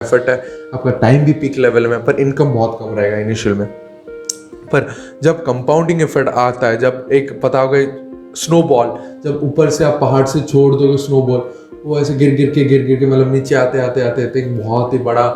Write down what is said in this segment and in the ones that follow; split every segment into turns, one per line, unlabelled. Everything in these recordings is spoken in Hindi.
एफर्ट है, आपका टाइम भी पीक लेवल में, पर इनकम बहुत कम रहेगा इनिशियल में। पर जब कंपाउंडिंग इफेक्ट आता है, जब एक पता होगा स्नोबॉल, जब ऊपर से आप पहाड़ से छोड़ दोगे स्नोबॉल, वो ऐसे गिर गिर के मतलब नीचे आते आते आते आते एक बहुत ही बड़ा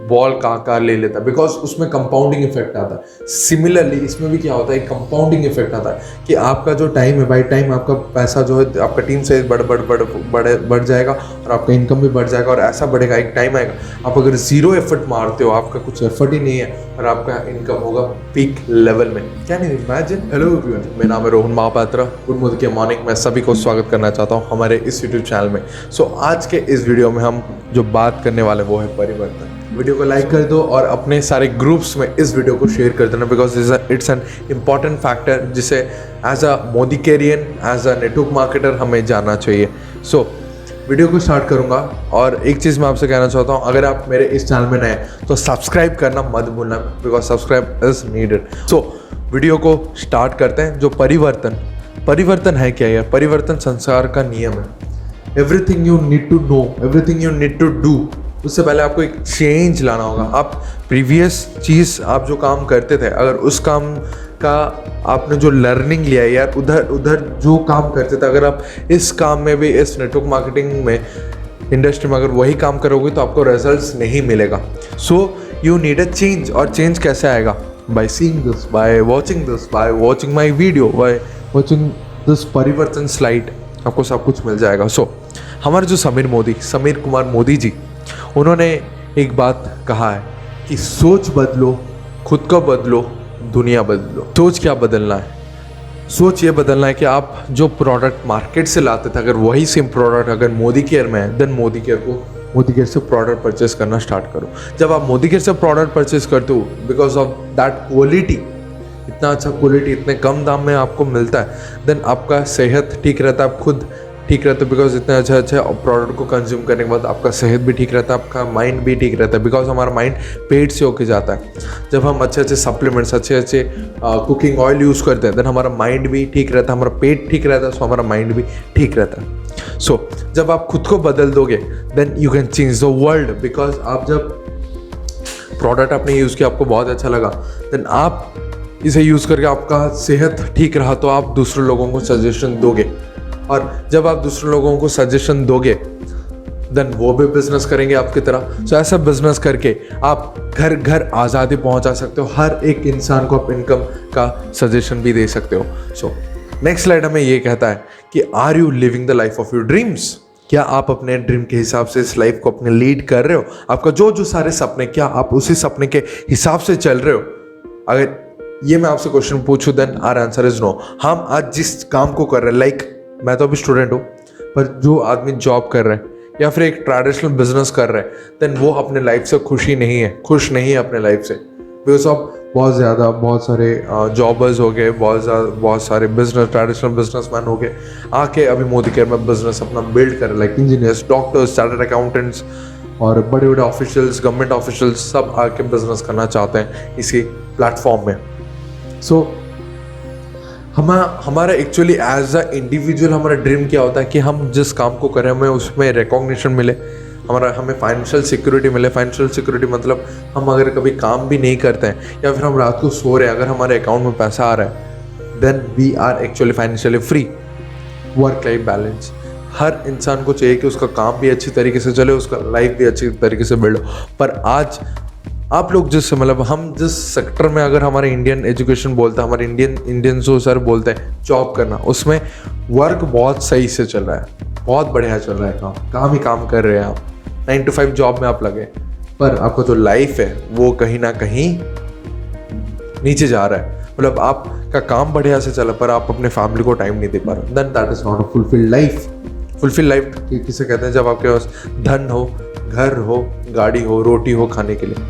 बॉल का आकार ले लेता है, बिकॉज उसमें कंपाउंडिंग इफेक्ट आता है। सिमिलरली इसमें भी क्या होता है, एक कंपाउंडिंग इफेक्ट आता है कि आपका जो टाइम है, बाई टाइम आपका पैसा जो है आपका टीम से बढ़ जाएगा और आपका इनकम भी बढ़ जाएगा, और ऐसा बढ़ेगा, एक टाइम आएगा आप अगर जीरो एफर्ट मारते हो, आपका कुछ एफर्ट ही नहीं है, और आपका इनकम होगा पीक लेवल में। Can you imagine? Hello everyone, मेरा नाम है रोहन महापात्रा। गुड मॉर्निंग, मैं सभी को स्वागत करना चाहता हूँ हमारे इस यूट्यूब चैनल में। सो आज के इस वीडियो में हम जो बात करने वाले वो है परिवर्तन। वीडियो को लाइक कर दो और अपने सारे ग्रुप्स में इस वीडियो को शेयर कर देना, because it's an important factor जिसे as a Modicarian, as a network marketer हमें जानना चाहिए। सो वीडियो को स्टार्ट करूंगा, और एक चीज़ मैं आपसे कहना चाहता हूं, अगर आप मेरे इस चैनल में नए हैं तो सब्सक्राइब करना मत भूलना, because subscribe is needed. So video को स्टार्ट करते हैं। जो परिवर्तन है क्या यार? परिवर्तन संसार का नियम है। Everything you need to know, everything you need to do, उससे पहले आपको एक चेंज लाना होगा। आप प्रीवियस चीज़, आप जो काम करते थे, अगर उस काम का आपने जो लर्निंग लिया है यार, उधर जो काम करते थे, अगर आप इस काम में भी, इस नेटवर्क मार्केटिंग में इंडस्ट्री में अगर वही काम करोगे तो आपको रिजल्ट्स नहीं मिलेगा। So you need a change. और चेंज कैसे आएगा? By seeing this, by watching my video, by watching this परिवर्तन स्लाइड, आपको सब कुछ मिल जाएगा। सो हमारे जो समीर कुमार मोदी जी, उन्होंने एक बात कहा है कि सोच बदलो, खुद को बदलो, दुनिया बदलो। सोच क्या बदलना है? सोच ये बदलना है कि आप जो प्रोडक्ट मार्केट से लाते थे, अगर वही सेम प्रोडक्ट अगर मोदी केयर में है, देन मोदी केयर से प्रोडक्ट परचेस करना स्टार्ट करो। जब आप मोदी केयर से प्रोडक्ट परचेस करते हो, बिकॉज ऑफ दैट क्वालिटी, इतना अच्छा क्वालिटी इतने कम दाम में आपको मिलता है, देन आपका सेहत ठीक रहता है, आप खुद ठीक रहता है, बिकॉज इतने अच्छा प्रोडक्ट को कंज्यूम करने के बाद आपका सेहत भी ठीक रहता है, आपका माइंड भी ठीक रहता है, बिकॉज हमारा माइंड पेट से होके जाता है। जब हम अच्छे सप्लीमेंट्स, अच्छे कुकिंग ऑयल यूज़ करते हैं, देन हमारा माइंड भी ठीक रहता है, हमारा पेट ठीक रहता है, सो हमारा माइंड भी ठीक रहता है। सो जब आप खुद को बदल दोगे, then you can change the world. Because आप जब प्रोडक्ट आपने यूज़ किया, आपको बहुत अच्छा लगा, देन आप इसे यूज़ करके आपका सेहत ठीक रहा, तो आप दूसरे लोगों को सजेशन दोगे, और जब आप दूसरे लोगों को सजेशन दोगे, देन वो भी बिजनेस करेंगे आपकी तरह। सो ऐसा बिजनेस करके आप घर घर आज़ादी पहुंचा सकते हो, हर एक इंसान को आप इनकम का सजेशन भी दे सकते हो। सो नेक्स्ट स्लाइड हमें ये कहता है कि are you living the life of your dreams? क्या आप अपने ड्रीम के हिसाब से इस लाइफ को अपने लीड कर रहे हो? आपका जो सारे सपने, क्या आप उसी सपने के हिसाब से चल रहे हो? अगर ये मैं आपसे क्वेश्चन पूछूं, then our answer is no. हम आज जिस काम को कर रहे हैं, लाइक मैं तो अभी स्टूडेंट हूँ, पर जो आदमी जॉब कर रहे हैं या फिर एक ट्रेडिशनल बिजनेस कर रहे हैं, देन वो अपने लाइफ से खुश नहीं है अपने लाइफ से, बिकॉज ऑफ बहुत सारे जॉबर्स हो गए, बहुत सारे ट्रेडिशनल बिजनेसमैन हो गए, आके अभी मोदी केयर में बिजनेस अपना बिल्ड कर रहे, like engineers, doctors, chartered accountants और बड़े बड़े ऑफिशियल्स, गवर्नमेंट ऑफिशियल्स, सब आके बिजनेस करना चाहते हैं इसी प्लेटफॉर्म में। सो हमारा एक्चुअली एज अ इंडिविजुअल हमारा ड्रीम क्या होता है कि हम जिस काम को करें हमें उसमें रिकॉग्निशन मिले, हमें फाइनेंशियल सिक्योरिटी मिले। फाइनेंशियल सिक्योरिटी मतलब हम अगर कभी काम भी नहीं करते हैं या फिर हम रात को सो रहे हैं, अगर हमारे अकाउंट में पैसा आ रहा है, then we are actually financially free. Work life balance, हर इंसान को चाहिए कि उसका काम भी अच्छी तरीके से चले, उसका लाइफ भी अच्छी तरीके से बिल्ड हो। पर आज आप लोग हम जिस सेक्टर में, अगर हमारे इंडियन एजुकेशन बोलता है, हमारे इंडियन जो सर बोलते हैं जॉब करना, उसमें वर्क बहुत सही से चल रहा है, बहुत बढ़िया चल रहा है, काम ही काम कर रहे हैं आप, 9 to 5 जॉब में आप लगे, पर आपका जो लाइफ है वो कहीं ना कहीं नीचे जा रहा है। मतलब आपका काम बढ़िया से चला, पर आप अपने फैमिली को टाइम नहीं दे पा रहे, then that is not a fulfilled life. Fulfil life किसे कहते हैं? जब आपके पास धन हो, घर हो, गाड़ी हो, रोटी हो खाने के लिए,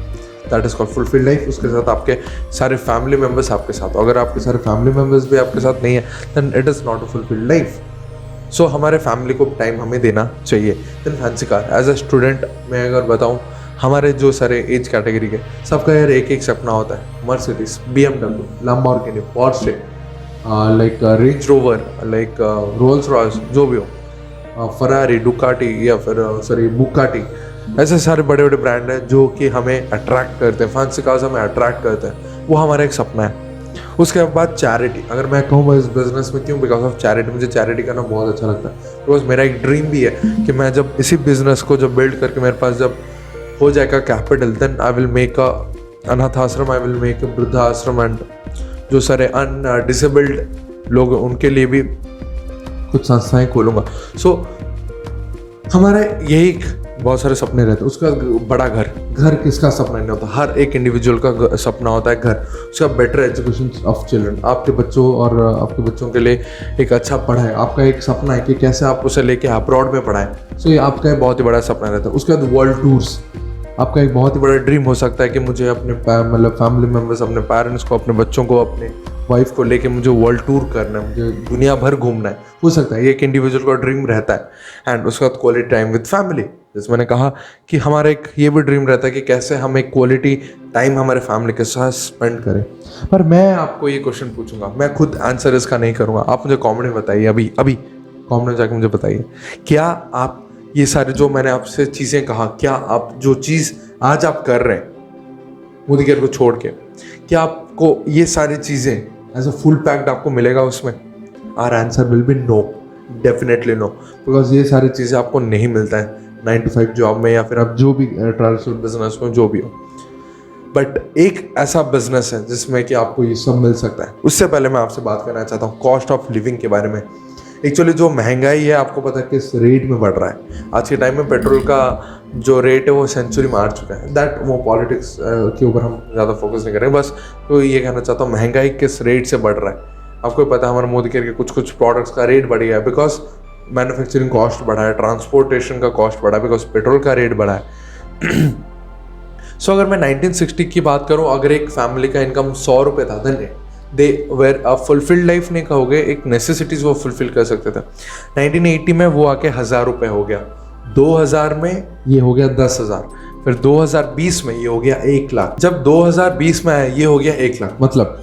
that is called fulfil life. उसके साथ आपके सारे फैमिली मेम्बर्स आपके साथ, अगर आपके सारे फैमिली मेम्बर्स भी आपके साथ नहीं है, then it is not a fulfilled life. So हमारे फैमिली को टाइम हमें देना चाहिए। Then fancy car, as a student मैं अगर बताऊँ, हमारे जो सारे एज कैटेगरी के सबका यार एक सपना होता है, Mercedes, BMW, Lamborghini, Porsche, like range rover, like Rolls Royce, जो भी हो, फरारी, डुकाटी या फिर बुकाटी, ऐसे सारे बड़े बड़े ब्रांड हैं जो कि हमें अट्रैक्ट करते हैं, फैंसी कार्स हमें अट्रैक्ट करते हैं, वो हमारा एक सपना है। उसके बाद चैरिटी, अगर मैं कहूँ मैं इस बिजनेस में क्यों, बिकॉज ऑफ चैरिटी, मुझे चैरिटी करना बहुत अच्छा लगता है। बिकॉज मेरा एक ड्रीम भी है कि मैं जब इसी बिजनेस को जब बिल्ड करके मेरे पास जब हो जाएगा capital, then I will make a अनाथ आश्रम, आई विल मेक अ वृद्धाश्रम, एंड जो सारे डिसेबल्ड लोग उनके लिए भी कुछ संस्थाएं खोलूंगा। सो हमारा यही बहुत सारे सपने रहते हैं। उसका बड़ा घर किसका सपना नहीं होता, हर एक इंडिविजुअल का सपना होता है घर। उसका बेटर एजुकेशन ऑफ चिल्ड्रन, आपके बच्चों और आपके बच्चों के लिए एक अच्छा पढ़ाए, आपका एक सपना है कि कैसे आप उसे लेके अब्रॉड में पढ़ाएं। सो ये आपका एक बहुत ही बड़ा सपना रहता है। उसके बाद वर्ल्ड टूर्स, आपका एक बहुत ही बड़ा ड्रीम हो सकता है कि मुझे अपने मतलब फैमिली मेम्बर्स, अपने पेरेंट्स को, अपने बच्चों को, अपने वाइफ को लेके मुझे वर्ल्ड टूर करना है, मुझे दुनिया भर घूमना है। हो सकता है ये एक इंडिविजुअल का ड्रीम रहता है। एंड उसके बाद क्वालिटी टाइम विद फैमिली, जैसे मैंने कहा कि हमारा एक ये भी ड्रीम रहता है कि कैसे हम एक क्वालिटी टाइम हमारे फैमिली के साथ स्पेंड करें। पर मैं आपको ये क्वेश्चन पूछूंगा, मैं खुद आंसर इसका नहीं करूँगा, आप मुझे कमेंट में बताइए, अभी कमेंट में जाके मुझे बताइए, क्या आप ये सारे जो मैंने आपसे चीज़ें कहा, क्या आप जो चीज़ आज आप कर रहे हैं मोदी केयर को छोड़ के, क्या आपको ये सारी चीज़ें एज अ फुल पैक्ड आपको मिलेगा उसमें? Our answer will be no, definitely no, because ये सारी चीज़ें आपको नहीं मिलता है 9 to 5 जॉब में, या फिर आप जो भी ट्रेडिशनल बिजनेस में जो भी हो। बट एक ऐसा बिजनेस है जिसमें कि आपको ये सब मिल सकता है। उससे पहले मैं आपसे बात करना चाहता हूँ कॉस्ट ऑफ लिविंग के बारे में। एक्चुअली जो महंगाई है, आपको पता है किस रेट में बढ़ रहा है। आज के टाइम में पेट्रोल का जो रेट है वो सेंचुरी मार चुका है। दैट वो पॉलिटिक्स के ऊपर हम ज़्यादा फोकस नहीं करेंगे, बस तो ये कहना चाहता हूँ महंगाई किस रेट से बढ़ रहा है। आपको पता है हमारे मोदी केयर के कुछ प्रोडक्ट्स का रेट बढ़ गया है, बिकॉज मैन्युफैक्चरिंग कॉस्ट बढ़ा है, ट्रांसपोर्टेशन का कॉस्ट बढ़ा है, बिकॉज पेट्रोल का रेट बढ़ा है। सो अगर मैं 1960 की बात करूं, अगर एक फैमिली का इनकम 100 रुपये था, then they were a fulfilled life नहीं कहोगे, एक नेसेसिटीज वो फुलफिल कर सकते थे। 1980 में वो आके 1000 रुपये हो गया, 2000 में ये हो गया 10,000, फिर 2020 में ये हो गया 1 लाख। जब 2020 में आया ये हो गया 1 लाख। मतलब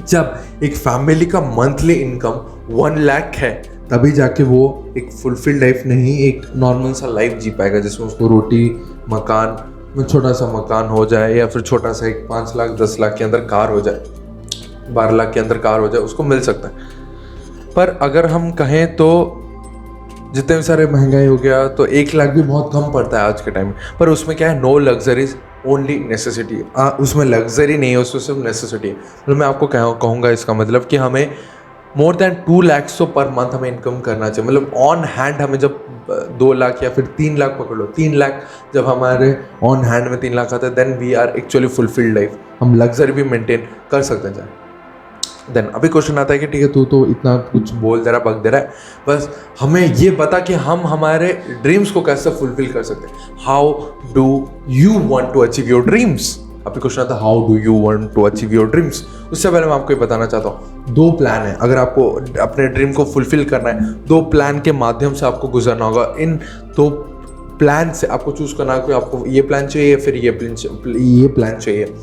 जब एक फैमिली का मंथली इनकम 1 लाख है, तभी जाके वो एक फुलफिल्ड लाइफ नहीं, एक नॉर्मल सा लाइफ जी पाएगा, जिसमें उसको रोटी, मकान में छोटा सा मकान हो जाए, या फिर छोटा सा एक 5 लाख 10 लाख के अंदर कार हो जाए, 12 लाख के अंदर कार हो जाए, उसको मिल सकता है। पर अगर हम कहें तो जितने भी सारे महंगाई हो गया तो 1 लाख भी बहुत कम पड़ता है आज के टाइम में। पर उसमें क्या है, नो लग्जरीज, ओनली नेसेसिटी। उसमें लग्जरी नहीं है, उसमें सिर्फ नेसेसिटी है। मतलब मैं आपको कहूँगा इसका मतलब कि हमें more than 2 lakh per month हमें इनकम करना चाहिए। मतलब ऑन हैंड हमें जब 2 लाख या फिर 3 लाख पकड़ लो, 3 लाख जब हमारे ऑन हैंड में 3 लाख आते हैं, then we are actually fulfilled life. हम लग्जरी भी मेंटेन कर सकते हैं। देन अभी क्वेश्चन आता है कि ठीक है, तू तो इतना कुछ बोल दे रहा, बक दे रहा है, बस हमें ये बता कि हम हमारे ड्रीम्स को कैसे फुलफिल कर सकते हैं। How do you want to achieve your dreams? अभी क्वेश्चन आता है how do you want to achieve your dreams. उससे पहले मैं आपको ये बताना चाहता हूँ, 2 प्लान है। अगर आपको अपने ड्रीम को फुलफिल करना है, 2 प्लान के माध्यम से आपको गुजरना होगा। इन 2 प्लान से आपको चूज करना है कि आपको ये प्लान चाहिए या फिर ये प्लान चाहिए।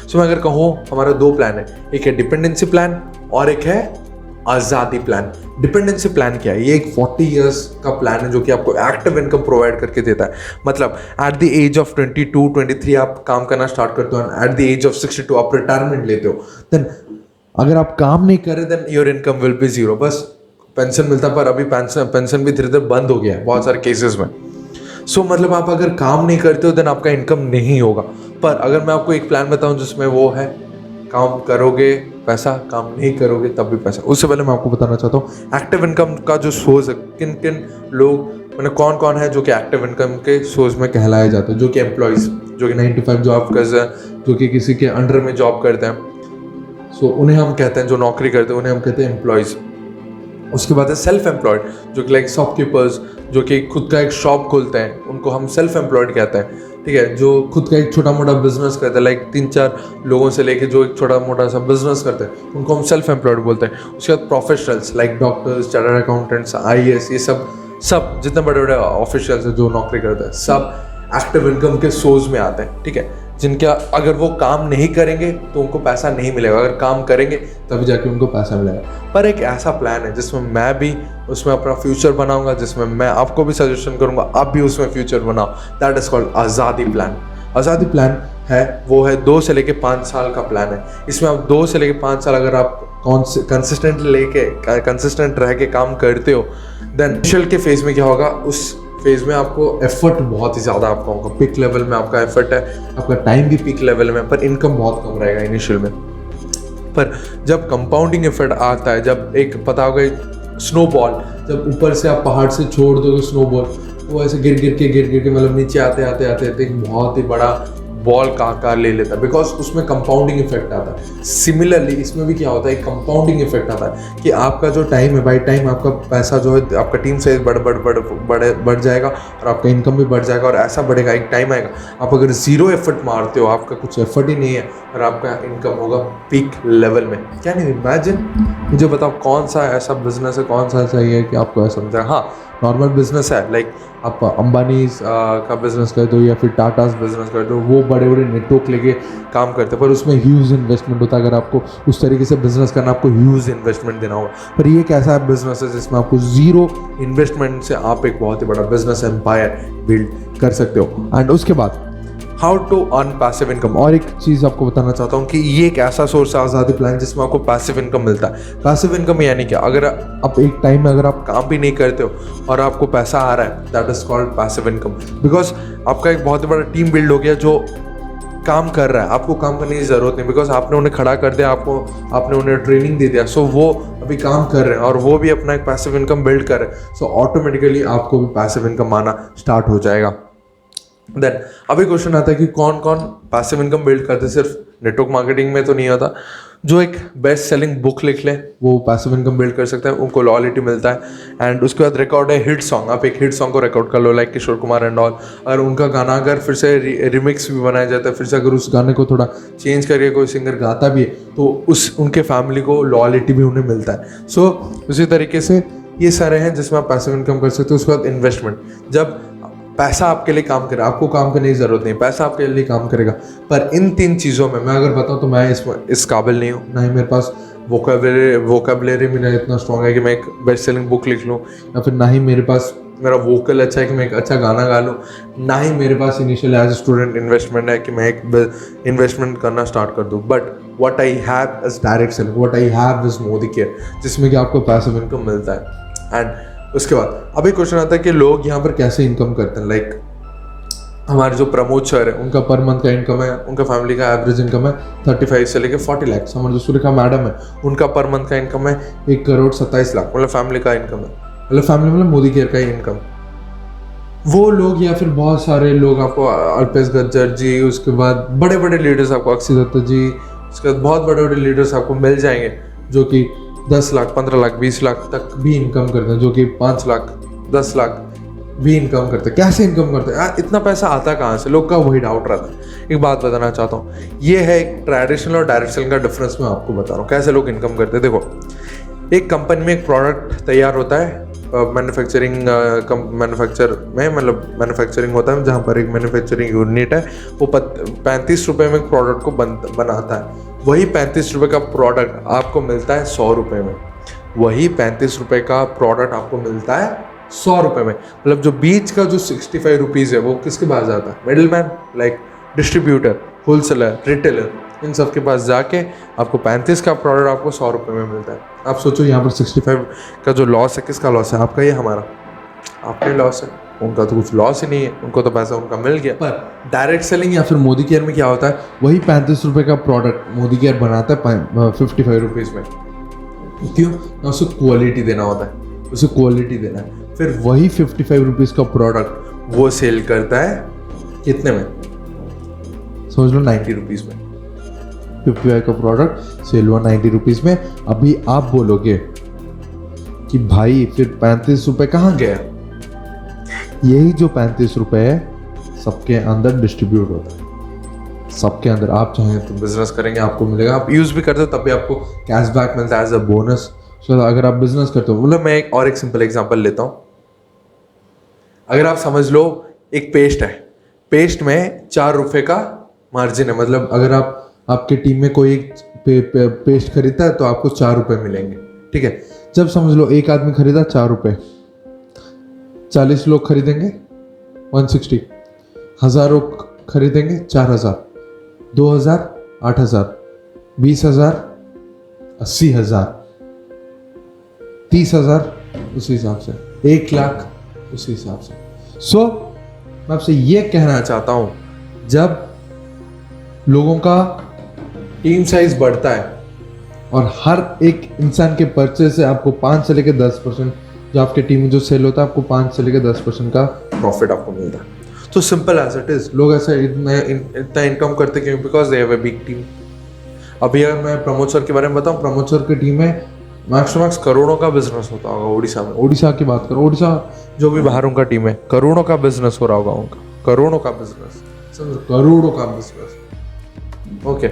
सो मैं अगर कहूँ, हमारा 2 प्लान है, एक है डिपेंडेंसी प्लान और एक है आज़ादी प्लान। डिपेंडेंसी प्लान क्या है? ये एक 40 इयर्स का प्लान है जो कि आपको एक्टिव इनकम प्रोवाइड करके देता है। मतलब एट द एज ऑफ 22-23 आप काम करना स्टार्ट करते हो, एट द एज ऑफ 62 आप रिटायरमेंट लेते हो। देन अगर आप काम नहीं कर रहे, then your income will be 0। बस पेंशन मिलता, पर अभी पेंशन भी धीरे धीरे बंद हो गया है बहुत सारे केसेस में। सो मतलब आप अगर काम नहीं करते हो, देन आपका इनकम नहीं होगा। पर अगर मैं आपको एक प्लान बताऊं जिसमें वो है, काम करोगे पैसा, काम नहीं करोगे तब भी पैसा। उससे पहले मैं आपको बताना चाहता हूँ एक्टिव इनकम का जो सोर्स है, किन किन लोग, मैंने कौन है जो कि एक्टिव इनकम के सोर्स में कहलाए जाते हैं, जो कि एम्प्लॉयज़, जो कि 9 to 5 जॉब करते हैं, जो कि किसी के अंडर में जॉब करते हैं। सो उन्हें हम कहते हैं, जो नौकरी करते हैं उन्हें हम कहते हैं एम्प्लॉयज़। उसके बाद है सेल्फ एम्प्लॉयड, जो कि लाइक शॉपकीपर्स, जो कि खुद का एक शॉप खोलते हैं, उनको हम सेल्फ एम्प्लॉयड कहते हैं। ठीक है, जो खुद का एक छोटा मोटा बिजनेस करते हैं, लाइक 3-4 लोगों से लेके जो एक छोटा मोटा सा बिजनेस करते हैं, उनको हम सेल्फ एम्प्लॉयड बोलते हैं। उसके बाद professionals like doctors, chartered accountants, IAS, ये सब जितने बड़े बड़े ऑफिशियल्स हैं जो नौकरी करते हैं, सब एक्टिव इनकम के सोर्स में आते हैं। ठीक है, जिनका अगर वो काम नहीं करेंगे तो उनको पैसा नहीं मिलेगा, अगर काम करेंगे तभी जाके उनको पैसा मिलेगा। पर एक ऐसा प्लान है जिसमें मैं भी उसमें अपना फ्यूचर बनाऊंगा, जिसमें मैं आपको भी सजेशन करूंगा आप भी उसमें फ्यूचर बनाओ। दैट इज कॉल्ड आज़ादी प्लान। आज़ादी प्लान है वो है 2 से लेके 5 साल का प्लान है। इसमें आप 2 से लेके 5 साल अगर आप कंसिस्टेंट रह के काम करते हो, देन इनिशियल के फेज में क्या होगा, उस फेज में आपको एफर्ट बहुत ही ज़्यादा आपका होगा। पिक लेवल में आपका एफर्ट है, आपका टाइम भी पिक लेवल में, पर इनकम बहुत कम रहेगा इनिशियल में। पर जब कंपाउंडिंग इफेक्ट आता है, जब एक पता होगा स्नोबॉल, जब ऊपर से आप पहाड़ से छोड़ दोगे स्नोबॉल, वो ऐसे गिर गिर के मतलब नीचे आते आते एक बहुत ही बड़ा बॉल का आकार ले लेता है, बिकॉज उसमें कंपाउंडिंग इफेक्ट आता है। सिमिलरली इसमें भी क्या होता है, कंपाउंडिंग इफेक्ट आता है कि आपका जो टाइम है, बाई टाइम आपका पैसा जो है, आपका टीम साइज बढ़ जाएगा और आपका इनकम भी बढ़ जाएगा। और ऐसा बढ़ेगा, एक टाइम आएगा आप अगर जीरो एफर्ट मारते हो, आपका कुछ एफर्ट ही नहीं है और आपका इनकम होगा पीक लेवल में। क्या नहीं, इमेजिन, मुझे बताओ कौन सा ऐसा बिजनेस है, कौन सा ऐसा है कि आपको ऐसा समझा। हाँ, नॉर्मल बिजनेस है, लाइक आप अंबानी का बिजनेस कर दो या फिर टाटास बिजनेस कर दो, वो बड़े बड़े नेटवर्क लेके काम करते हैं, पर उसमें ह्यूज इन्वेस्टमेंट होता है। अगर आपको उस तरीके से बिजनेस करना, आपको ह्यूज इन्वेस्टमेंट देना होगा। पर ये एक ऐसा बिजनेस है जिसमें आपको जीरो इन्वेस्टमेंट से आप एक बहुत ही बड़ा बिजनेस एम्पायर बिल्ड कर सकते हो। एंड उसके बाद how to earn passive income. और एक चीज़ आपको बताना चाहता हूँ कि ये एक ऐसा सोर्स है आज़ादी प्लान जिसमें आपको पैसिव इनकम मिलता है। पैसिव इनकम यानी क्या, अगर आप एक टाइम में अगर आप काम भी नहीं करते हो और आपको पैसा आ रहा है, that is called passive income. Because आपका एक बहुत बड़ा टीम बिल्ड हो गया जो काम कर रहा है, आपको काम करने की ज़रूरत नहीं, बिकॉज आपने उन्हें खड़ा कर दिया, आपने उन्हें ट्रेनिंग दे दिया, सो वो अभी काम कर रहे हैं और वो भी अपना एक पैसिव इनकम बिल्ड कर रहे हैं। सो ऑटोमेटिकली आपको भी पैसिव इनकम आना स्टार्ट हो जाएगा। देन अभी क्वेश्चन आता है कि कौन कौन पैसिव इनकम बिल्ड करते हैं। सिर्फ नेटवर्क मार्केटिंग में तो नहीं होता, जो एक बेस्ट सेलिंग बुक लिख ले वो पैसिव इनकम बिल्ड कर सकता है, उनको लॉयल्टी मिलता है। एंड उसके बाद रिकॉर्ड है हिट सॉन्ग, आप एक हिट सॉन्ग को रिकॉर्ड कर लो, like Kishore Kumar and all, और उनका गाना अगर फिर से रिमिक्स भी बनाया जाता है, फिर से अगर उस गाने को थोड़ा चेंज करके कोई सिंगर गाता भी है तो उनके फैमिली को लॉयल्टी भी उन्हें मिलता है। सो उसी तरीके से ये सारे हैं जिसमें आप पैसिव इनकम कर सकते हो। उसके बाद इन्वेस्टमेंट, जब पैसा आपके लिए काम करे, आपको काम करने की जरूरत नहीं, पैसा आपके लिए काम करेगा। पर इन 3 चीज़ों में मैं अगर बताऊं तो मैं इस काबिल नहीं हूँ, ना ही मेरे पास वोकेबलरी मेरा इतना स्ट्रॉन्ग है कि मैं एक बेस्ट सेलिंग बुक लिख लूँ, या फिर ना ही मेरे पास मेरा वोकल अच्छा है कि मैं एक अच्छा गाना गा लूँ, ना ही मेरे पास initial as a student investment है कि मैं एक इन्वेस्टमेंट करना स्टार्ट कर दूँ। But what I have is direct selling, what I have is Modicare, जिसमें कि आपको पैसिव इनकम मिलता है। एंड उसके बाद अभी क्वेश्चन आता है कि लोग यहाँ पर कैसे इनकम करते हैं। लाइक हमारे जो प्रमोद सर है, उनका पर मंथ का इनकम है, उनका फैमिली का एवरेज इनकम है 35 से लेके 40 लाख। हमारे जो सुरेखा मैडम है, उनका पर मंथ का इनकम है 1,27,00,000, मतलब फैमिली का इनकम है, मतलब फैमिली मतलब मोदी केयर का ही इनकम। वो लोग या फिर बहुत सारे लोग आपको, अल्पेश गज्जर जी, उसके बाद बड़े बड़े लीडर्स आपको, अक्षय दत्ता जी, उसके बाद बहुत बड़े बड़े लीडर्स आपको मिल जाएंगे जो कि 10 लाख, 15 लाख, 20 लाख तक भी इनकम करते हैं, जो कि 5 लाख, 10 लाख भी इनकम करते हैं। कैसे इनकम करते हैं यार, इतना पैसा आता कहाँ से, लोग का वही डाउट रहता है। एक बात बताना चाहता हूँ, ये है एक ट्रेडिशनल और डायरेक्ट सेलिंग का डिफरेंस मैं आपको बता रहा हूँ कैसे लोग इनकम करते हैं। देखो, एक कंपनी में एक प्रोडक्ट तैयार होता है, मैन्युफैक्चर में, मतलब मैन्युफैक्चरिंग होता है जहाँ पर एक मैन्युफैक्चरिंग यूनिट है, वो 35 रुपये में एक प्रोडक्ट को बनाता है। वही 35 रुपये का प्रोडक्ट आपको मिलता है 100 रुपये में। वही 35 रुपये का प्रोडक्ट आपको मिलता है 100 रुपये में। मतलब जो बीच का जो 65 रुपीज़ है वो किसके पास जाता है, middleman, like distributor, wholesaler, retailer, इन सब के पास जाके आपको 35 का प्रोडक्ट आपको 100 रुपये में मिलता है। आप सोचो यहाँ पर 65 का जो लॉस है, किसका लॉस है, आपका या हमारा? आपका ही लॉस है, उनका तो कुछ लॉस ही नहीं है, उनको तो पैसा उनका मिल गया। पर डायरेक्ट सेलिंग या फिर मोदी केयर में क्या होता है, वही 35 रुपये का प्रोडक्ट मोदी केयर बनाता है 55 रुपीज़ में। क्यों? ना उसे क्वालिटी देना होता है, उसे क्वालिटी देना है। फिर वही 55 रुपीज़ का प्रोडक्ट वो सेल करता है कितने में, समझ लो 90 रुपीज़ में। 55 का प्रोडक्ट सेल हुआ 90 रुपीज़ में। अभी आप बोलोगे कि भाई फिर 35 रुपये कहाँ गया? यही जो 35 रुपये है सबके अंदर डिस्ट्रीब्यूट होता है, सबके अंदर। आप चाहें तो बिजनेस करेंगे, आपको मिलेगा, आप यूज़ भी करते हो तब भी आपको कैशबैक मिलता है एज अ बोनस। सो अगर आप बिजनेस करते हो, मतलब मैं एक सिंपल एग्जांपल लेता हूँ। अगर आप समझ लो एक पेस्ट है, पेस्ट में 4 रुपये का मार्जिन है, मतलब अगर आपके टीम में कोई एक पेस्ट खरीदता है तो आपको 4 रुपये मिलेंगे, ठीक है। जब समझ लो एक आदमी खरीदा 4 रुपये, 40 लोग खरीदेंगे 160, 1000 लोग खरीदेंगे 4000, 2000 8000, 20000 80,000, 30,000 उसी हिसाब से, 1 लाख उसी हिसाब से। सो मैं आपसे ये कहना चाहता हूँ, जब लोगों का टीम साइज बढ़ता है और हर एक इंसान के परचेज से आपको 5 से लेकर 10%, जो आपके टीम में जो सेल होता है आपको 5 से लेकर 10% का प्रॉफिट आपको मिलता है। तो सिंपल एज इट इज, लोग ऐसा इतना इनकम करते क्यों? Because they have a big team. अभी अगर मैं प्रमोद सर के बारे में बताऊं, प्रमोद सर की टीम में मैक्स टू मैक्स करोड़ों का बिजनेस होता होगा उड़ीसा में। उड़ीसा की बात करो, उड़ीसा जो भी बाहर उनका टीम है, करोड़ों का बिजनेस हो रहा होगा उनका, करोड़ों का बिजनेस, समझो, करोड़ों का बिजनेस। ओके,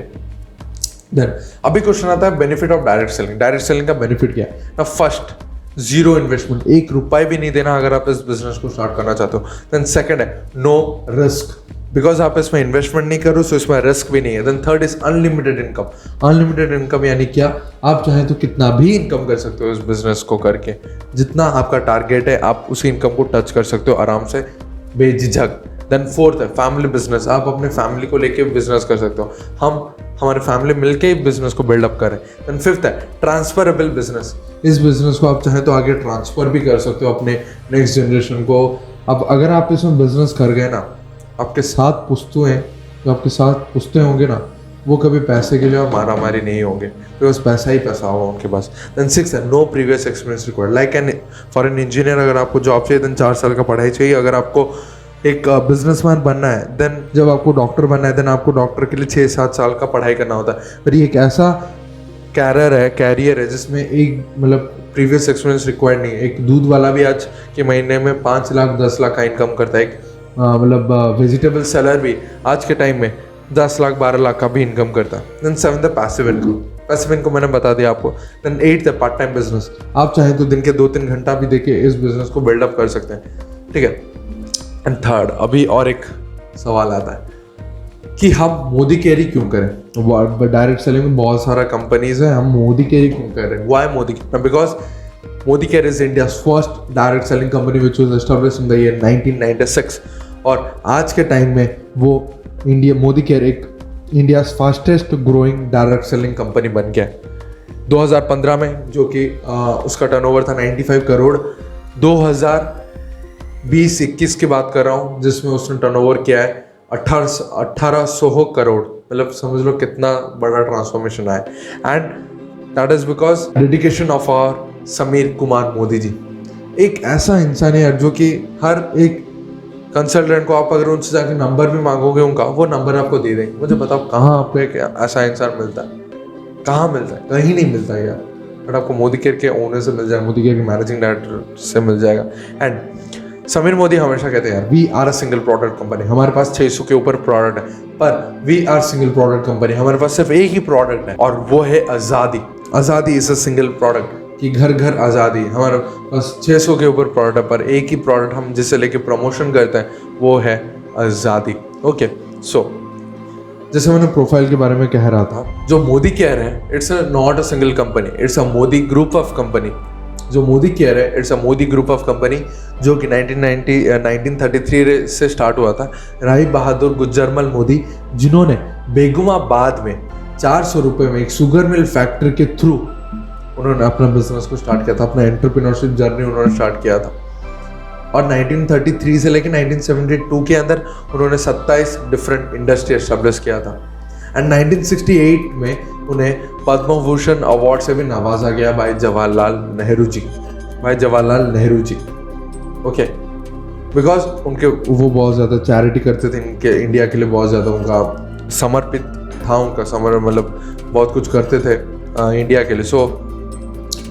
देन अभी क्वेश्चन आता है benefit of direct selling. Direct selling का बेनिफिट क्या है? ना फर्स्ट, जीरो इन्वेस्टमेंट, 1 रुपए भी नहीं देना अगर आप इस बिजनेस को स्टार्ट करना चाहते हो। देन सेकंड है नो रिस्क, बिकॉज आप इसमें इन्वेस्टमेंट नहीं करो, सो इसमें रिस्क भी नहीं है। Then third is unlimited income. Unlimited income यानी क्या? आप चाहें तो कितना भी इनकम कर सकते हो इस बिजनेस को करके, जितना आपका टारगेट है आप उसी इनकम को टच कर सकते हो आराम से, बेझिझक। देन फोर्थ है फैमिली बिजनेस, आप अपने फैमिली को लेके बिजनेस कर सकते हो, हमारे फैमिली मिलके बिजनेस को बिल्डअप करें। देन फिफ्थ है ट्रांसफरेबल बिजनेस, इस बिजनेस को आप चाहें तो आगे ट्रांसफर भी कर सकते हो अपने नेक्स्ट जनरेशन को। अब अगर आप इसमें बिजनेस कर गए ना, आपके साथ पुश्तैं, जो आपके साथ पुश्तैं होंगे ना, वो कभी पैसे के लिए मारा मारी नहीं होंगे, तो बस पैसा ही पैसा होगा उनके पास। देन सिक्स है no previous experience required, like for an engineer अगर आपको जॉब चाहिए देन 4 साल का पढ़ाई चाहिए। अगर आपको एक बिजनेसमैन बनना है, देन जब आपको डॉक्टर बनना है, देन आपको डॉक्टर के लिए 6-7 साल का पढ़ाई करना होता है। पर ये एक ऐसा कैरियर है जिसमें एक मतलब प्रीवियस एक्सपीरियंस रिक्वायर्ड नहीं है। एक दूध वाला भी आज के महीने में 5 लाख 10 लाख का इनकम करता है। एक मतलब वेजिटेबल सेलर भी आज के टाइम में 10 लाख 12 लाख का भी इनकम करता है। Then seven the passive income, passive income मैंने बता दिया आपको। Then 8 the part time business, आप चाहें तो दिन के 2-3 घंटा भी देके इस बिजनेस को बिल्डअप कर सकते हैं, ठीक है। एंड थर्ड, अभी और एक सवाल आता है कि हम मोदी कैरी क्यों करें? डायरेक्ट सेलिंग में बहुत सारा कंपनीज है, हम मोदी कैरी क्यों कर रहे हैं? Why Modi? Because Modi carry is India's first direct selling company which was established in the year 1996, और आज के टाइम में वो मोदी कैर एक India's fastest growing direct selling company बन गया है। 2015 में जो कि उसका टर्नओवर था 95 करोड़, 2020-21 की बात कर रहा हूँ जिसमें उसने टर्नओवर किया है 1800 करोड़, मतलब समझ लो कितना बड़ा ट्रांसफॉर्मेशन आया। And that is because dedication of our Sameer Kumar Modi ji. एक ऐसा इंसान है जो कि हर एक कंसल्टेंट को आप अगर उनसे जाके नंबर भी मांगोगे उनका, वो नंबर आपको दे देंगे। मुझे बताओ कहाँ आपको एक ऐसा इंसान मिलता है? कहाँ मिलता है? कहीं नहीं मिलता है यार। बट आपको मोदी केयर के ओनर से मिल जाएगा, मोदी केयर के मैनेजिंग डायरेक्टर से मिल जाएगा। एंड समीर मोदी हमेशा कहते हैं यार we are a single product company, हमारे पास 600 के ऊपर प्रोडक्ट है, पर we are single product company, हमारे पास सिर्फ एक ही प्रोडक्ट है और वो है आज़ादी। आज़ादी इज अ सिंगल प्रोडक्ट, कि घर घर आज़ादी। हमारे पास 600 के ऊपर प्रोडक्ट है पर एक ही प्रोडक्ट हम जिसे लेके प्रमोशन करते हैं वो है आज़ादी। ओके, सो जैसे मैंने प्रोफाइल के बारे में कह रहा था, जो मोदी केयर है it's not a single company, it's a Modi group of company. जो मोदी केयर है it's a Modi group of company जो कि 1933 से स्टार्ट हुआ था। राय बहादुर गुजरमल मोदी, जिन्होंने बेगुमाबाद में 400 रुपये में एक शुगर मिल फैक्ट्री के थ्रू उन्होंने अपना बिजनेस को स्टार्ट किया था, अपना एंटरप्रेन्योरशिप जर्नी उन्होंने स्टार्ट किया था। और 1933 से लेकर 1972 के अंदर उन्होंने 27 डिफरेंट इंडस्ट्री एस्टेब्लिश किया था। एंड 1968 में उन्हें पद्म भूषण अवार्ड से भी नवाजा गया भाई जवाहरलाल नेहरू जी। ओके, बिकॉज उनके वो बहुत ज़्यादा चैरिटी करते थे, इनके इंडिया के लिए बहुत ज़्यादा उनका समर्पित था, उनका मतलब बहुत कुछ करते थे इंडिया के लिए। सो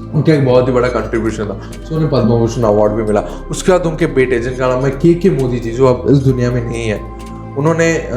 उनका एक बहुत ही बड़ा कंट्रीब्यूशन था, सो उन्हें पद्म भूषण अवार्ड भी मिला। उसके बाद उनके बेटे जिनका नाम है के मोदी जी, जो अब इस दुनिया में नहीं है, उन्होंने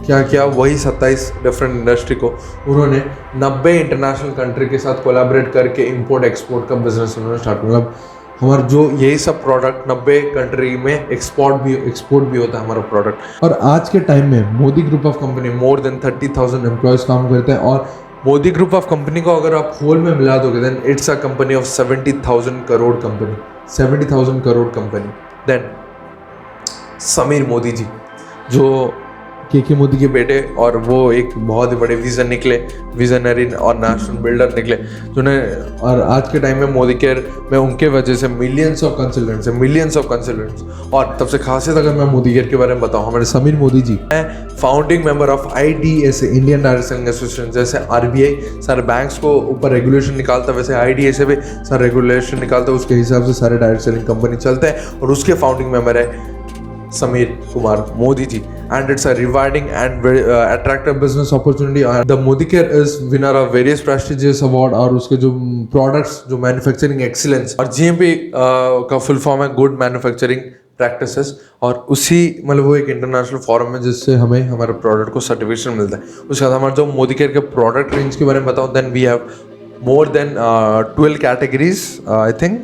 क्या किया, वही 27 डिफरेंट इंडस्ट्री को उन्होंने 90 इंटरनेशनल कंट्री के साथ कोलैबोरेट करके इंपोर्ट एक्सपोर्ट का बिजनेस उन्होंने स्टार्ट, मतलब हमारा जो यही सब प्रोडक्ट 90 कंट्री में एक्सपोर्ट भी होता है हमारा प्रोडक्ट। और आज के टाइम में Modi group of company more than 30,000 employees काम करते हैं, और मोदी ग्रुप ऑफ कंपनी को अगर आप होल में मिला दोगे then it's a company of 70,000 crore company, 70,000 crore company. Then Sameer Modi ji जो के मोदी के बेटे, और वो एक बहुत ही बड़े विजनरी और नेशनल बिल्डर निकले जिन्हें, और आज के टाइम में मोदी केयर में उनके वजह से मिलियंस ऑफ कंसल्टेंट्स। और सबसे खासियत अगर मैं मोदी केयर के बारे में बताऊं, हमारे समीर मोदी जी हैं founding member of IDSA, Indian direct selling association. जैसे RBI सारे बैंक्स को ऊपर रेगुलेशन निकालता है, वैसे IDSA भी सारे रेगुलेशन निकालता है, उसके हिसाब से सारे डायरेक्ट सेलिंग कंपनी चलते हैं, और उसके फाउंडिंग मेंबर है समीर कुमार मोदी जी। And it's a rewarding and very attractive business opportunity. The Modi Care is winner of various prestigious award, और उसके जो products जो manufacturing excellence और GMP का full form है good manufacturing practices, और उसी मतलब वो एक इंटरनेशनल फॉरम है जिससे हमें हमारे प्रोडक्ट को सर्टिफिकेशन मिलता है। उसके बाद हमारे जो मोदी केयर के प्रोडक्ट रेंज के बारे में बताऊँ, then we have more than 12 categories, I think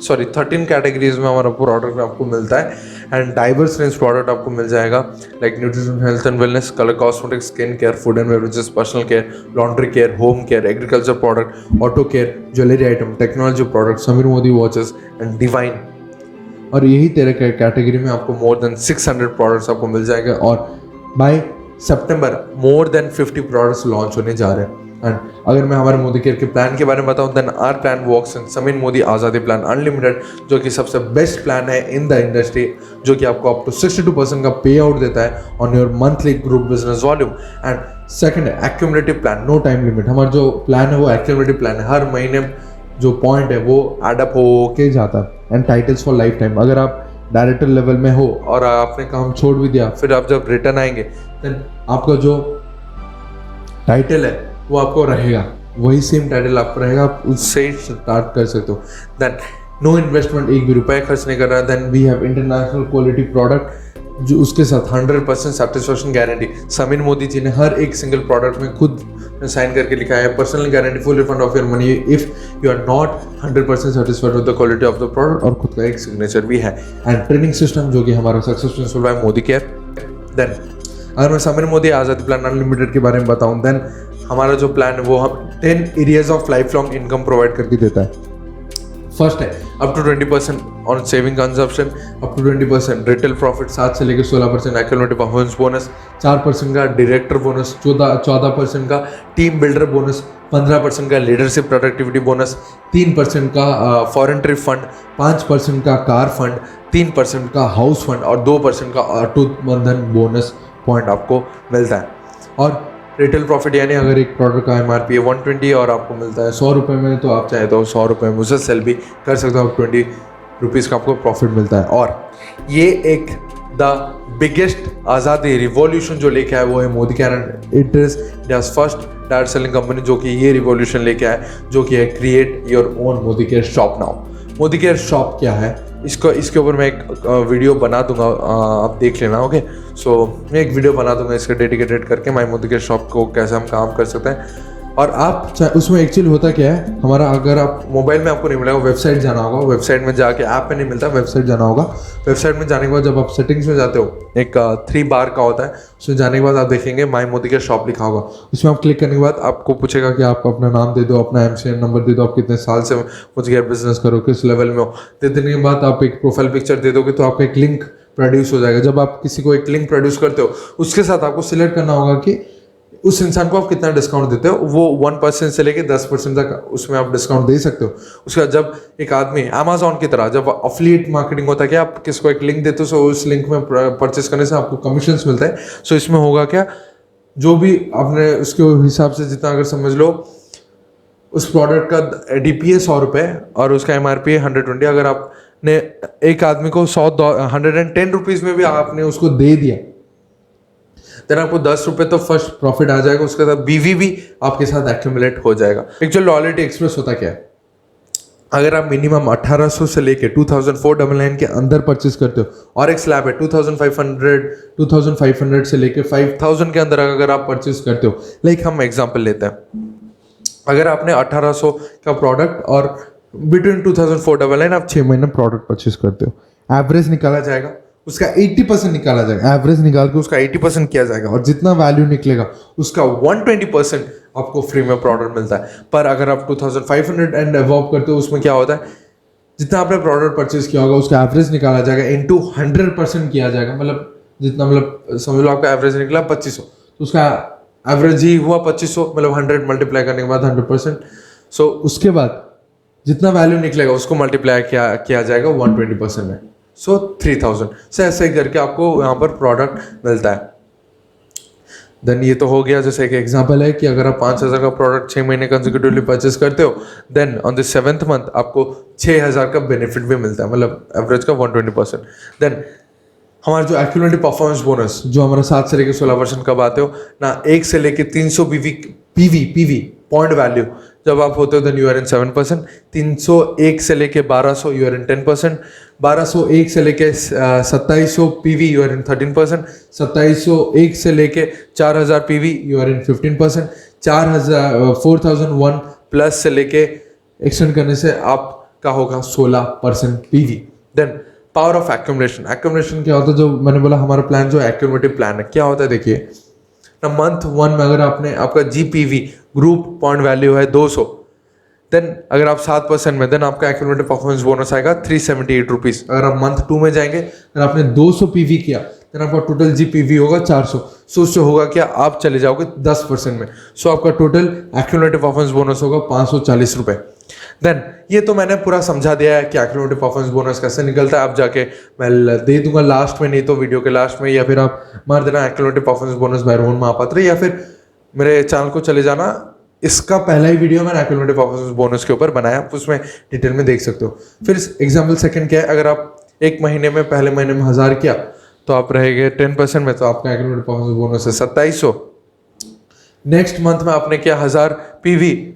13 categories में हमारा प्रोडक्ट आपको मिलता है, एंड डाइवर्स रेंज प्रोडक्ट आपको मिल जाएगा like nutrition, health and wellness, colour cosmetics, skin care, food and beverages, personal care, laundry care, home care, agriculture product, auto care, jewellery item, technology product, Sameer Modi watches and divine. और यही 13 कैटेगरी में आपको मोर देन 600 प्रोडक्ट्स आपको मिल जाएगा, और बाय सितंबर मोर देन 50 प्रोडक्ट्स लॉन्च होने जा रहे हैं। एंड अगर मैं हमारे मोदी केयर के प्लान के बारे में बताऊं, then are plan works in Sameer Modi Azadi plan unlimited, जो कि सबसे बेस्ट प्लान है इन द इंडस्ट्री, जो कि आपको अप टू 62% का पे आउट देता है on your monthly group business volume. And second है accumulative plan, no time limit. हमारा जो प्लान है वो एक्यूमुलेटिव प्लान है, हर महीने जो पॉइंट है वो एडअप होके जाता है। And titles for life time, अगर आप डायरेक्टर लेवल में हो और आपने काम छोड़ भी दिया, फिर आप जब रिटर्न आएंगे देन आपका जो टाइटल है वो आपको रहेगा, वही सेम टाइटल आपको रहेगा, आप उससे ही स्टार्ट कर सकते हो। देन नो इन्वेस्टमेंट, एक भी रुपया खर्च नहीं करना। Then we have international quality product, जो उसके साथ 100% सेटिस्फैक्शन गारंटी। समीर मोदी जी ने हर एक सिंगल प्रोडक्ट में खुद साइन करके लिखा है, personal guarantee, full refund of your money if you are not 100% satisfied with the quality of the product, और खुद का एक सिग्नेचर भी है। एंड ट्रेनिंग सिस्टम जो कि हमारा सक्सेसफुल है मोदी केयर। देन अगर मैं समीर मोदी आज़ादी प्लान अनलिमिटेड के बारे में बताऊं, देन हमारा जो प्लान है वो हम 10 areas of life long income provide करके देता है। फर्स्ट है up to 20% on saving consumption, up to 20% retail profit, 7 से लेकर 16% एक्यूमुलेटिव परफॉर्मेंस बोनस, 4% का डायरेक्टर बोनस, 14% का टीम बिल्डर बोनस, 15% का लीडरशिप प्रोडक्टिविटी बोनस, 3% का फॉरेन ट्रिप फंड, 5% का कार फंड, 3% का हाउस फंड, और 2% का ऑटो बंधन बोनस पॉइंट आपको मिलता है। और रिटेल प्रॉफिट यानी अगर एक प्रोडक्ट का MRP है 120 और आपको मिलता है 100 रुपये में, तो आप चाहे तो 100 रुपये में उसे सेल भी कर सकते हो, 20 रुपीज़ का आपको प्रॉफिट मिलता है। और ये एक द बिगेस्ट आज़ादी रिवॉल्यूशन जो लेके आया वो है Modi care. It is India's first direct selling company जो कि ये रिवॉल्यूशन लेके आया, जो कि है create your own Modi care shop now. Modi care shop क्या है, इसके ऊपर मैं एक वीडियो बना दूंगा, आप देख लेना। ओके, सो मैं एक वीडियो बना दूंगा इसके डेडिकेटेड करके माई मोदी केयर शॉप को कैसे हम काम कर सकते हैं। और आप उसमें एक्चुअली होता क्या है हमारा, अगर आप मोबाइल में आपको नहीं मिलेगा, वेबसाइट जाना होगा, वेबसाइट में जाके ऐप पे नहीं मिलता, वेबसाइट जाना होगा। वेबसाइट में जाने के बाद जब आप सेटिंग्स में जाते हो, एक 3 बार का होता है, उसमें जाने के बाद आप देखेंगे माई मोदी केयर शॉप लिखा होगा। उसमें आप क्लिक करने के बाद आपको पूछेगा कि आप अपना नाम दे दो, अपना MCN नंबर दे दो, आप कितने साल से मोदी केयर बिजनेस करो, किस लेवल में हो। दे देने के बाद आप एक प्रोफाइल पिक्चर दे दोगे तो आपका एक लिंक प्रोड्यूस हो जाएगा। जब आप किसी को एक लिंक प्रोड्यूस करते हो, उसके साथ आपको सिलेक्ट करना होगा कि उस इंसान को आप कितना डिस्काउंट देते हो। वो 1% से लेके 10% तक उसमें आप डिस्काउंट दे सकते हो। उसके बाद जब एक आदमी अमेजोन की तरह जब अफिलिएट मार्केटिंग होता है कि आप किसको एक लिंक देते हो, सो उस लिंक में परचेस करने से आपको कमीशंस मिलता है। सो इसमें होगा क्या, जो भी आपने उसके हिसाब से जितना अगर समझ लो उस प्रोडक्ट का DPA 100 रुपये और उसका MRP 120, अगर आपने एक आदमी को 110 रुपीज़ में भी आपने उसको दे दिया, देन आपको 10 रुपये तो फर्स्ट प्रॉफिट आ जाएगा। उसके साथ BV भी आपके साथ एक्यूमुलेट हो जाएगा। एक्चुअल लॉयल्टी एक्सप्रेस होता क्या है, अगर आप मिनिमम 1800 से लेके 2499 के अंदर परचेस करते हो, और एक स्लैब है 2500 से लेके 5000 के अंदर अगर आप परचेस करते हो, लाइक हम एग्जांपल लेते हैं, अगर आपने 1800 का प्रोडक्ट और बिटवीन 2499 आप 6 महीने प्रोडक्ट परचेज करते हो, एवरेज निकाला जाएगा, उसका 80% निकाला जाएगा, एवरेज निकाल के उसका 80% किया जाएगा और जितना वैल्यू निकलेगा उसका 120% आपको फ्री में प्रोडक्ट मिलता है। पर अगर आप 2500 एंड अबव करते हो उसमें क्या होता है, जितना आपने प्रोडक्ट परचेज किया होगा उसका एवरेज निकाला जाएगा, इनटू 100% किया जाएगा, मतलब जितना, मतलब समझ लो आपका एवरेज निकला 2500 तो उसका एवरेज ही हुआ 2500, मतलब 100 मल्टीप्लाई करने के बाद 100%। सो उसके बाद जितना वैल्यू निकलेगा उसको मल्टीप्लाई किया जाएगा 120% में, सो 3000 से ऐसे ही करके आपको यहाँ पर प्रोडक्ट मिलता है। देन ये तो हो गया जैसे एक एग्जांपल है कि अगर आप 5000 का प्रोडक्ट 6 महीने कंसेक्यूटिवली परचेस करते हो, then on the 7th month आपको 6000 का बेनिफिट भी मिलता है, मतलब एवरेज का 120%। देन हमारा जो एक्यूमुलेटिव परफॉर्मेंस बोनस जो हमारा 7 से लेकर 16% कब आते हो ना, 1 से लेकर 300 पीवी पॉइंट वैल्यू जब आप होते हो देन यू आर इन 7%, 301 से लेके 1200 यू आर इन 10%, 1201 से लेके 2700 पीवी यू आर इन 13%, 2701 से लेके 4000 PV you are in 15%, 4001 plus से लेके एक्सटेंड करने से आपका होगा 16% PV. Then power of accumulation क्या होता है, जो मैंने बोला हमारा प्लान जो एक्यूमुलेटिव प्लान है, क्या होता है देखिए ना, मंथ 1 में अगर आपका जीपीवी ग्रुप पॉइंट वैल्यू है 200, देन अगर आप 7% में, देन आपका एक्यूमुलेटिव परफॉर्मेंस बोनस आएगा 378 रुपीज। अगर आप मंथ 2 में जाएंगे, अगर आपने 200 पीवी किया, देन आपका टोटल जीपीवी होगा 400। सो उससे होगा क्या, आप चले जाओगे 10% में, सो आपका टोटल एक्यूमुलेटिव परफॉर्मेंस बोनस होगा 540 रुपए। देन ये तो मैंने पूरा समझा दिया है कि एक्यूमुलेटिव परफॉर्मेंस बोनस कैसे निकलता है, आप जाके मैं दे दूंगा लास्ट में, नहीं तो वीडियो के लास्ट में, या फिर आप मार देना accumulative performance bonus by Rohan Mahapatra, या फिर मेरे चैनल को चले जाना, इसका पहला ही वीडियो मैंने एक्यूमुलेटिव परफॉर्मेंस बोनस के ऊपर बनाया, आप उसमें डिटेल में देख सकते हो। फिर एग्जाम्पल सेकंड क्या है, अगर आप एक महीने में पहले महीने में 1000 किया तो आप रहेंगे 10% में, तो आपका एक्यूमुलेटिव परफॉर्मेंस बोनस है 2700। नेक्स्ट मंथ में आपने किया 1000 पीवी,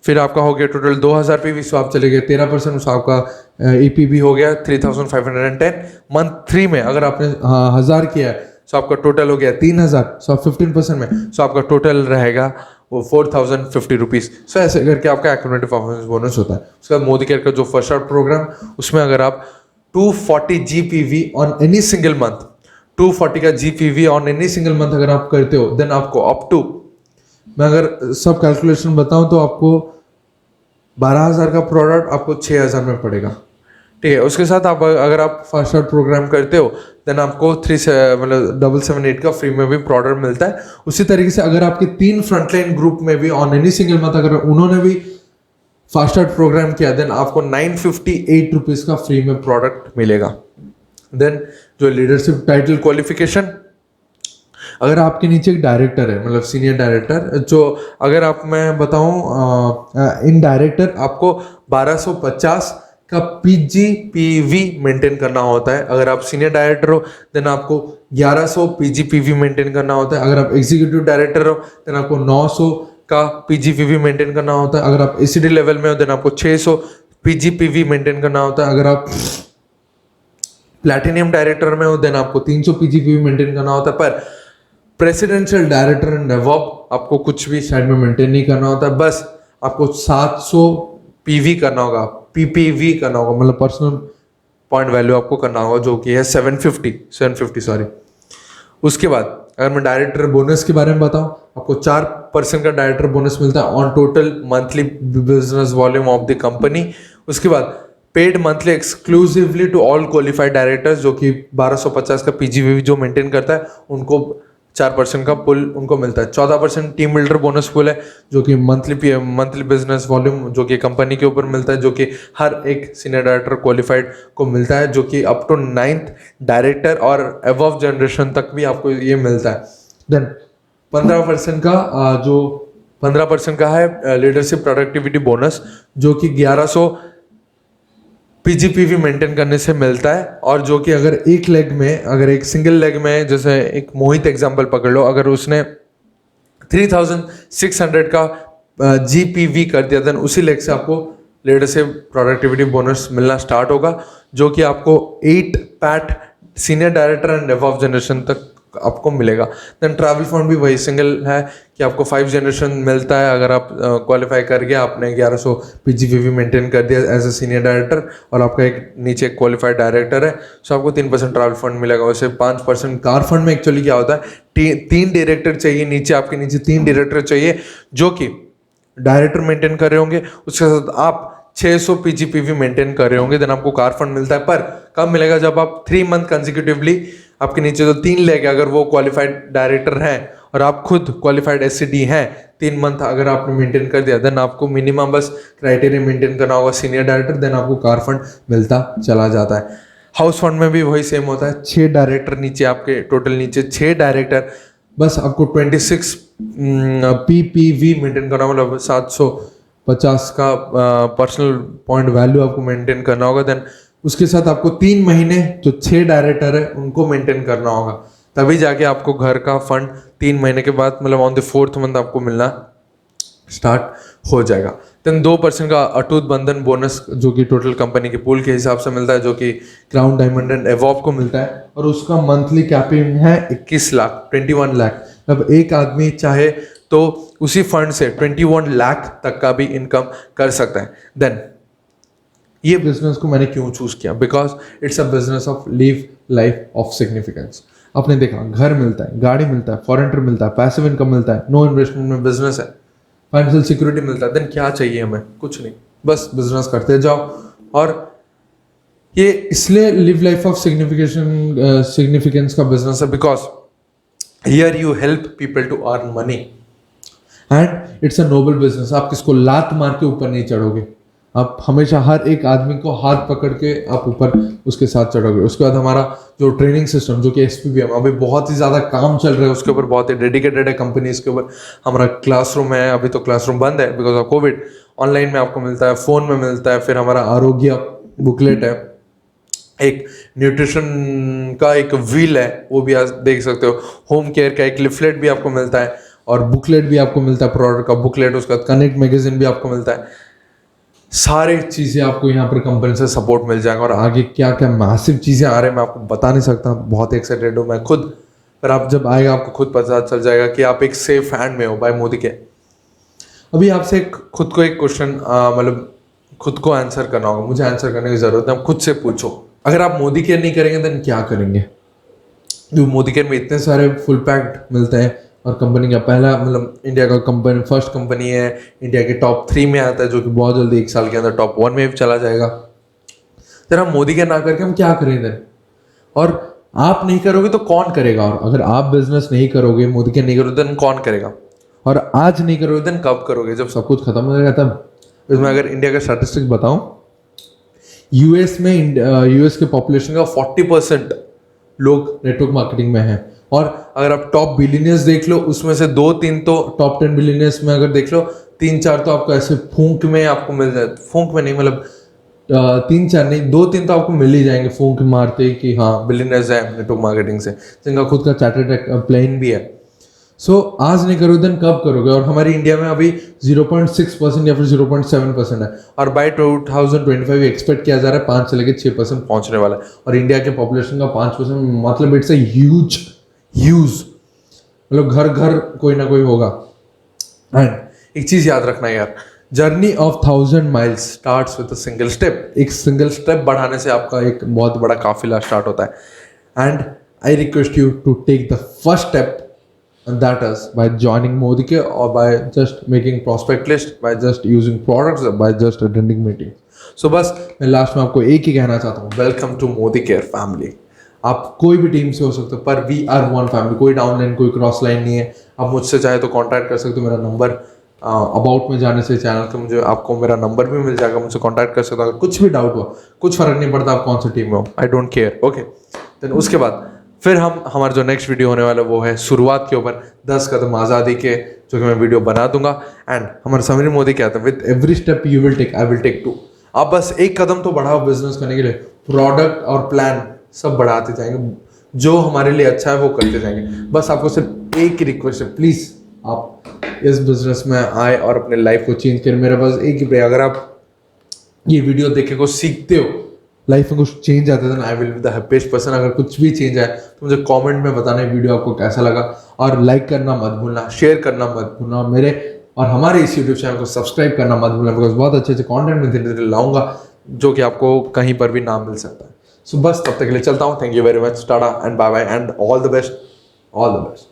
फिर आपका हो गया टोटल 2000 पीवी, सो आप चले गए 13%, सो आपका ईपीवी हो गया 3510। मंथ 3 में अगर आपने 1000 किया है, सो आपका टोटल हो गया 3000, सो आप 15% में, सो आपका टोटल रहेगा वो 4050 रुपीज। सो ऐसे करके आपका एक्यूमुलेटिव परफॉर्मेंस बोनस होता है। उसके बाद मोदी केयर का जो फर्स्ट आउट प्रोग्राम, उसमें अगर आप 240 जीपीवी ऑन एनी सिंगल मंथ, 240 का जीपीवी ऑन एनी सिंगल मंथ अगर आप करते हो, देन आपको अप टू, मैं अगर सब कैलकुलेशन बताऊं तो आपको 12000 का प्रोडक्ट आपको 6000 में पड़ेगा, ठीक है। उसके साथ आप अगर आप फास्ट आउट प्रोग्राम करते हो, देन आपको 778 का फ्री में भी प्रोडक्ट मिलता है। उसी तरीके से अगर आपके 3 फ्रंटलाइन ग्रुप में भी ऑन एनी सिंगल मंथ अगर उन्होंने भी फास्ट आउट प्रोग्राम किया, देन आपको 958 रुपीज का फ्री में प्रोडक्ट मिलेगा। देन जो लीडरशिप टाइटल क्वालिफिकेशन, अगर आपके नीचे एक डायरेक्टर है, मतलब सीनियर डायरेक्टर, जो अगर आप मैं बताऊं इन डायरेक्टर आपको 1250 का पीजीपीवी मेंटेन करना होता है। अगर आप सीनियर डायरेक्टर हो, देन आपको 1100 पीजीपीवी मेंटेन करना होता है। अगर आप एग्जीक्यूटिव डायरेक्टर हो, देन आपको 900 का पीजीपीवी मेंटेन करना होता है। अगर आप एसीडी लेवल में हो, देन आपको 600 पीजीपीवी मेंटेन करना होता है। अगर आप प्लैटिनियम डायरेक्टर में हो, देन आपको 300 पीजीपीवी मेंटेन करना होता है। पर प्रेसिडेंशियल डायरेक्टर एंड अबव आपको कुछ भी साइड में मेंटेन नहीं करना होता, बस आपको 700 पीवी करना होगा, पीपीवी करना होगा, मतलब पर्सनल पॉइंट वैल्यू आपको करना होगा, जो कि है 750 सॉरी। उसके बाद अगर मैं डायरेक्टर बोनस के बारे में बताऊं, आपको 4% का डायरेक्टर बोनस मिलता है on total monthly business volume of the company. उसके बाद paid monthly exclusively to all qualified directors, जो कि 1250 का पीजीपीवी जो मेंटेन करता है, उनको 4% का पुल उनको मिलता है। 14% टीम बिल्डर बोनस पुल है, जो कि मंथली बिजनेस वॉल्यूम जो कि कंपनी के ऊपर मिलता है, जो कि हर एक सीनियर डायरेक्टर क्वालिफाइड को मिलता है, जो कि अप टू 9th डायरेक्टर और अबव जनरेशन तक भी आपको ये मिलता है। देन 15% का जो 15% का है लीडरशिप प्रोडक्टिविटी बोनस, जो कि 1100 पीजीपीवी मेंटेन करने से मिलता है, और जो कि अगर एक सिंगल लेग में, जैसे एक मोहित एग्जांपल पकड़ लो, अगर उसने 3600 का जीपीवी कर दिया, देन उसी लेग से आपको लीडरशिप प्रोडक्टिविटी बोनस मिलना स्टार्ट होगा, जो कि आपको 8 PAT senior director and above generation तक आपको मिलेगा। देन ट्रैवल फंड भी वही सिंगल है कि आपको 5 जनरेशन मिलता है अगर आप क्वालिफाई कर गया, आपने 1100 PGPV मेंटेन कर दिया एज ए सीनियर डायरेक्टर और आपका एक नीचे क्वालिफाइड डायरेक्टर है, सो आपको 3% ट्रैवल फंड मिलेगा। वैसे 5% कार फंड में एक्चुअली क्या होता है, 3 डायरेक्टर चाहिए नीचे, आपके नीचे 3 डायरेक्टर चाहिए जो कि डायरेक्टर मेंटेन कर रहे होंगे, उसके साथ आप 600 PGPV मेंटेन कर रहे होंगे, देन आपको कार फंड मिलता है। पर कब मिलेगा, जब आप 3 मंथ कंसिक्यूटिवली आपके नीचे जो 3 लेके अगर वो क्वालिफाइड डायरेक्टर हैं और आप खुद क्वालिफाइड SCD हैं, 3 मंथ अगर आपने मेंटेन कर दिया, देन आपको मिनिमम बस क्राइटेरिया मेंटेन करना होगा सीनियर डायरेक्टर, देन आपको कार फंड मिलता चला जाता है। हाउस फंड में भी वही सेम होता है, 6 डायरेक्टर नीचे आपके, टोटल नीचे 6 डायरेक्टर, बस आपको 26 PPV मेंटेन करना, मतलब 750 का पर्सनल पॉइंट वैल्यू आपको मेंटेन करना होगा। देन उसके साथ आपको 3 महीने जो 6 डायरेक्टर है उनको मेंटेन करना होगा, तभी जाके आपको घर का फंड 3 महीने के बाद, मतलब ऑन द 4th मंथ आपको मिलना स्टार्ट हो जाएगा। देन 2% का अटूट बंधन बोनस जो कि टोटल कंपनी के पूल के हिसाब से मिलता है, जो कि क्राउन डायमंड एंड एवॉब को मिलता है, और उसका मंथली कैपिंग है 21 लाख, 21 लाख। अब एक आदमी चाहे तो उसी फंड से 21 लाख तक का भी इनकम कर सकता है। देन ये बिजनेस को मैंने क्यों चूज किया, because it's a business of live life of significance. आपने देखा घर मिलता है, गाड़ी मिलता है, फॉरेन ट्रिप मिलता है, पैसिव इनकम मिलता है, नो इन्वेस्टमेंट में बिजनेस है, फाइनेंशियल सिक्योरिटी मिलता है, देन क्या चाहिए हमें, कुछ नहीं, बस बिजनेस करते जाओ। और ये इसलिए लिव लाइफ ऑफ सिग्निफिकेंस का बिजनेस है because here you help people to earn money and it's a noble business. आप किसको लात मार के ऊपर नहीं चढ़ोगे, आप हमेशा हर एक आदमी को हाथ पकड़ के आप ऊपर उसके साथ चढ़ोगे। उसके बाद हमारा जो ट्रेनिंग सिस्टम जो कि SPBM अभी बहुत ही ज़्यादा काम चल रहा है, उसके ऊपर बहुत ही डेडिकेटेड है कंपनी, इसके ऊपर हमारा क्लासरूम है, अभी तो क्लासरूम बंद है बिकॉज ऑफ कोविड, ऑनलाइन में आपको मिलता है, फ़ोन में मिलता है। फिर हमारा आरोग्य बुकलेट है, एक न्यूट्रिशन का एक व्हील है, वो भी आप देख सकते हो, होम केयर का एक लिफलेट भी आपको मिलता है और बुकलेट भी आपको मिलता है, प्रोडक्ट का बुकलेट, उसका कनेक्ट मैगजीन भी आपको मिलता है। सारी चीज़ें आपको यहाँ पर कंपनी से सपोर्ट मिल जाएगा और आगे क्या क्या मैसिव चीज़ें आ रहे हैं मैं आपको बता नहीं सकता, बहुत एक्साइटेड हूँ मैं खुद, पर आप जब आएगा आपको खुद पता चल जाएगा कि आप एक सेफ हैंड में हो बाय मोदी के। अभी आपसे खुद को एक क्वेश्चन मतलब खुद को आंसर करना होगा, मुझे आंसर करने की ज़रूरत है, आप खुद से पूछो, अगर आप मोदी केयर नहीं करेंगे देन क्या करेंगे। जो मोदी केयर में इतने सारे फुल पैक्ड मिलते हैं और कंपनी का पहला, मतलब इंडिया का कंपनी, फर्स्ट कंपनी है, इंडिया के टॉप 3 में आता है, जो कि बहुत जल्दी 1 साल के अंदर टॉप 1 में भी चला जाएगा। तेरा मोदी केयर ना करके हम क्या करें इधर, और आप नहीं करोगे तो कौन करेगा, और अगर आप बिजनेस नहीं करोगे, मोदी केयर नहीं करोगे देन कौन करेगा, और आज नहीं करोगे देन कब करोगे, जब सब कुछ खत्म हो जाएगा तब। इसमें अगर इंडिया का स्टैटिस्टिक्स बताऊं, यूएस के पॉपुलेशन का 40% लोग नेटवर्क मार्केटिंग में हैं, और अगर आप टॉप बिलियनियर्स देख लो उसमें से 2-3 तो टॉप 10 बिलियनियर्स में अगर देख लो 3-4 तो आपको ऐसे फूंक में आपको मिल जाए, फूंक में नहीं मतलब 3-4 नहीं 2-3 तो आपको मिल ही जाएंगे फूंक मारते कि हाँ बिलियनियर्स हैं नेटवर्क मार्केटिंग से, जिनका खुद का चार्टर्ड प्लेन भी है। सो आज नहीं करोगे देन कब करोगे, और हमारी इंडिया में अभी 0.6% या फिर 0.7% है, और बाय 2025 एक्सपेक्ट किया जा रहा है 5 से लेकर 6% पहुंचने वाला है, और इंडिया के पॉपुलेशन का 5% मतलब इट्स अ ह्यूज, मतलब घर घर कोई ना कोई होगा। एंड एक चीज याद रखना यार, journey of 1000 miles starts with a single step. एक सिंगल स्टेप बढ़ाने से आपका एक बहुत बड़ा काफिला स्टार्ट होता है। And I request you to take the first step, and that is by joining Modi Care, or by just making prospect list, by just using products, by just attending meetings। So बस मैं लास्ट में आपको एक ही कहना चाहता हूँ, welcome to Modi care family. आप कोई भी टीम से हो सकते हो, पर वी आर वन फैमिली, कोई डाउन लाइन कोई क्रॉस लाइन नहीं है। आप मुझसे चाहे तो कांटेक्ट कर सकते हो, मेरा नंबर अबाउट में जाने से चैनल के मुझे आपको मेरा नंबर भी मिल जाएगा, मुझसे कांटेक्ट कर सकते हो। अगर कुछ भी डाउट हुआ, कुछ फर्क नहीं पड़ता आप कौन सी टीम में हो, I don't care, okay. Then उसके बाद फिर हमारा जो नेक्स्ट वीडियो होने वाला वो है शुरुआत के ऊपर 10 कदम आज़ादी के, जो कि मैं वीडियो बना दूंगा। एंड हमारे समीर मोदी क्या था, with every step you will take I will take 2। आप बस एक कदम तो बढ़ाओ बिजनेस करने के लिए, प्रोडक्ट और प्लान सब बढ़ाते जाएंगे, जो हमारे लिए अच्छा है वो करते जाएंगे। बस आपको सिर्फ एक ही रिक्वेस्ट है, प्लीज़ आप इस बिजनेस में आए और अपने लाइफ को चेंज करें। मेरा बस एक ही प्रे, अगर आप ये वीडियो देखे को सीखते हो लाइफ में कुछ चेंज आता है then I will be the happiest person. अगर कुछ भी चेंज आए तो मुझे कमेंट में बताना है वीडियो आपको कैसा लगा, और लाइक करना मत भूलना, शेयर करना मत भूलना, मेरे और हमारे इस यूट्यूब चैनल को सब्सक्राइब करना मत भूलना, बिकॉज बहुत अच्छे अच्छे कॉन्टेंट में धीरे धीरे लाऊंगा जो कि आपको कहीं पर भी ना मिल सकता है। सो बस तब तक के लिए चलता हूँ। Thank you very much, tata and bye bye and all the best, all the best.